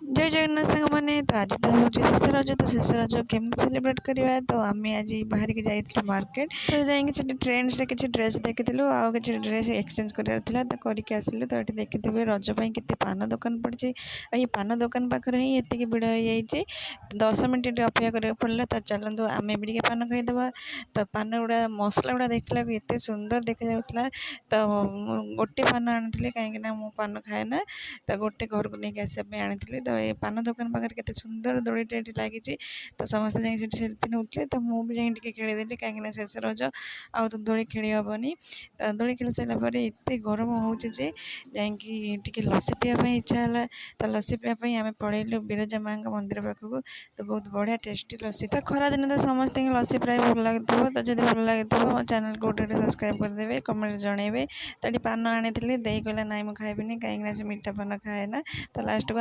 जय जगन्नाथ साଙ୍ଗमाने तो आज तो हूँ शेष रज तो शेष रज केमती सेलिब्रेट करवा तो आम आज बाहर की जाइए मार्केट तो जाइए ट्रेंड्स किसी ड्रेस देखी आउ कि ड्रेस एक्सचेंज करार तो करके आसिलु तो ये देखिए रजपाई के पान दुकान पड़ी ये पान दुकान पाखे ही ये भिड़ हो जाए 10 मिनट अपेक्षा करा पड़ा तो चलतु आम भी पान खाईदे तो पान गुड़ा मसला गुड़ा देखला एत सुंदर देखा जाऊला तो गोटे पान आनी कहीं मु पान खाए ना तो गोटे घर को लेकिन आसापी आनी तो ये पान दुकान पाखे केते सुंदर दोड़ीटे लगी तो समस्त जाए सेल्फी नौते तो मुझे खेलीदेली कहीं शेष रज आ तो दोली खेली हेनी तो दोली खेली सारापर एत गरम हो जाए लसी पीवाई इच्छा है तो लसी पीवाई आम पलैलु बिरजा माँ मंदिर पाखक तो बहुत बढ़िया टेस्टी लसी तो खरा दिन तो समस्त लसी प्राय भल लगे तो जब भल लगे मो चैनल को गोटे सब्सक्राइब करदे कमेंट जनइबे तो ये पान आनी दे कहला ना मुझे खाइबी कहीं मीठा पान खाए ना तो लास्ट को